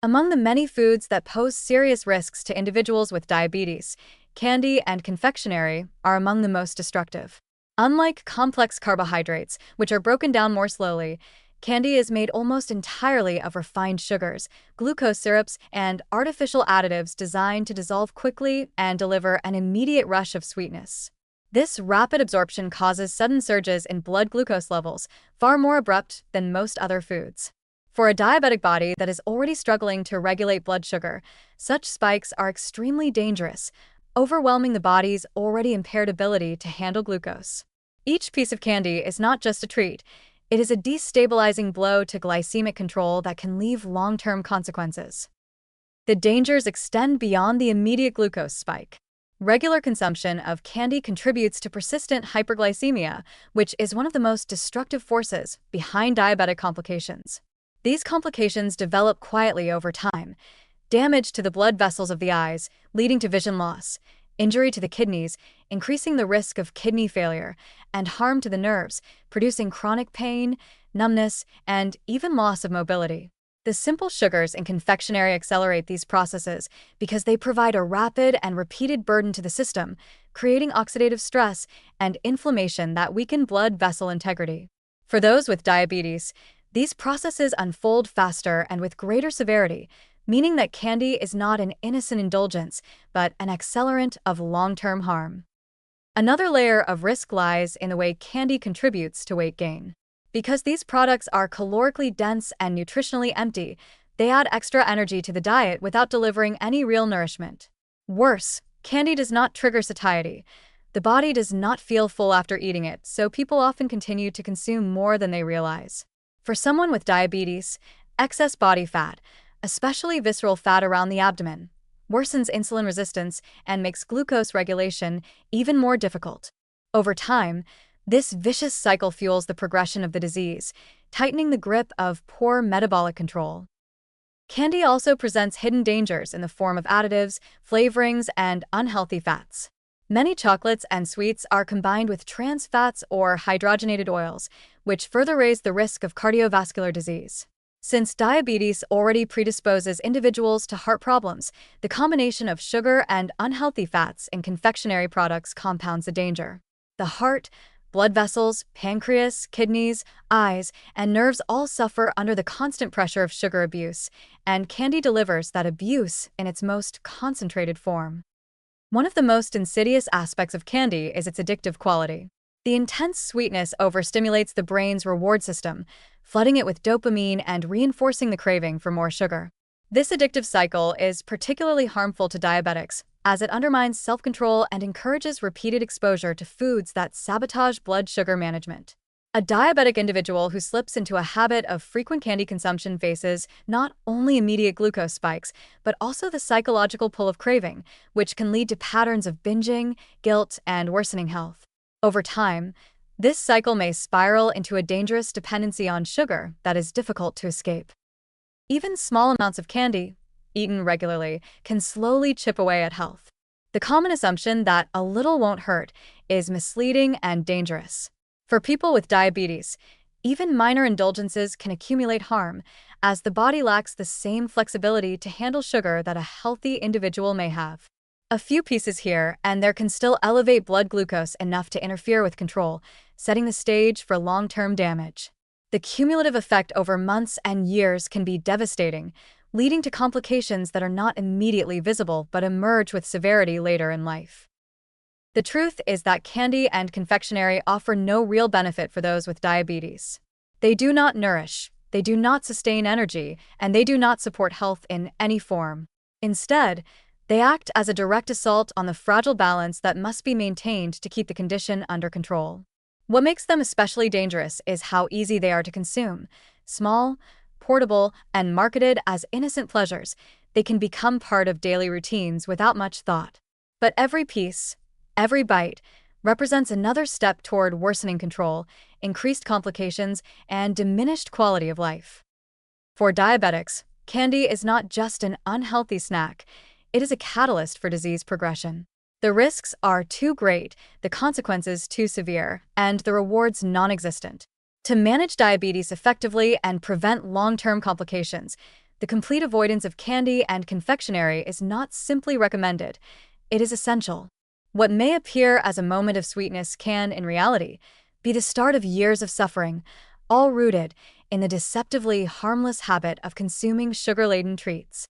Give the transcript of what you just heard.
Among the many foods that pose serious risks to individuals with diabetes, candy and confectionery are among the most destructive. Unlike complex carbohydrates, which are broken down more slowly, candy is made almost entirely of refined sugars, glucose syrups, and artificial additives designed to dissolve quickly and deliver an immediate rush of sweetness. This rapid absorption causes sudden surges in blood glucose levels, far more abrupt than most other foods. For a diabetic body that is already struggling to regulate blood sugar, such spikes are extremely dangerous, overwhelming the body's already impaired ability to handle glucose. Each piece of candy is not just a treat, it is a destabilizing blow to glycemic control that can leave long-term consequences. The dangers extend beyond the immediate glucose spike. Regular consumption of candy contributes to persistent hyperglycemia, which is one of the most destructive forces behind diabetic complications. These complications develop quietly over time: damage to the blood vessels of the eyes, leading to vision loss, injury to the kidneys, increasing the risk of kidney failure, and harm to the nerves, producing chronic pain, numbness, and even loss of mobility. The simple sugars in confectionery accelerate these processes because they provide a rapid and repeated burden to the system, creating oxidative stress and inflammation that weaken blood vessel integrity. For those with diabetes, these processes unfold faster and with greater severity, meaning that candy is not an innocent indulgence, but an accelerant of long-term harm. Another layer of risk lies in the way candy contributes to weight gain. Because these products are calorically dense and nutritionally empty, they add extra energy to the diet without delivering any real nourishment. Worse, candy does not trigger satiety. The body does not feel full after eating it, so people often continue to consume more than they realize. For someone with diabetes, excess body fat, especially visceral fat around the abdomen, worsens insulin resistance and makes glucose regulation even more difficult. Over time, this vicious cycle fuels the progression of the disease, tightening the grip of poor metabolic control. Candy also presents hidden dangers in the form of additives, flavorings, and unhealthy fats. Many chocolates and sweets are combined with trans fats or hydrogenated oils, which further raise the risk of cardiovascular disease. Since diabetes already predisposes individuals to heart problems, the combination of sugar and unhealthy fats in confectionery products compounds the danger. The heart, blood vessels, pancreas, kidneys, eyes, and nerves all suffer under the constant pressure of sugar abuse, and candy delivers that abuse in its most concentrated form. One of the most insidious aspects of candy is its addictive quality. The intense sweetness overstimulates the brain's reward system, flooding it with dopamine and reinforcing the craving for more sugar. This addictive cycle is particularly harmful to diabetics, as it undermines self-control and encourages repeated exposure to foods that sabotage blood sugar management. A diabetic individual who slips into a habit of frequent candy consumption faces not only immediate glucose spikes, but also the psychological pull of craving, which can lead to patterns of binging, guilt, and worsening health. Over time, this cycle may spiral into a dangerous dependency on sugar that is difficult to escape. Even small amounts of candy, eaten regularly, can slowly chip away at health. The common assumption that a little won't hurt is misleading and dangerous. For people with diabetes, even minor indulgences can accumulate harm, as the body lacks the same flexibility to handle sugar that a healthy individual may have. A few pieces here and there can still elevate blood glucose enough to interfere with control, setting the stage for long-term damage. The cumulative effect over months and years can be devastating, leading to complications that are not immediately visible but emerge with severity later in life. The truth is that candy and confectionery offer no real benefit for those with diabetes. They do not nourish, they do not sustain energy, and they do not support health in any form. Instead, they act as a direct assault on the fragile balance that must be maintained to keep the condition under control. What makes them especially dangerous is how easy they are to consume. Small, portable, and marketed as innocent pleasures, they can become part of daily routines without much thought. But every piece, every bite, represents another step toward worsening control, increased complications, and diminished quality of life. For diabetics, candy is not just an unhealthy snack, it is a catalyst for disease progression. The risks are too great, the consequences too severe, and the rewards non-existent. To manage diabetes effectively and prevent long-term complications, The complete avoidance of candy and confectionery is not simply recommended, it is essential. What may appear as a moment of sweetness can, in reality, be the start of years of suffering, all rooted in the deceptively harmless habit of consuming sugar-laden treats.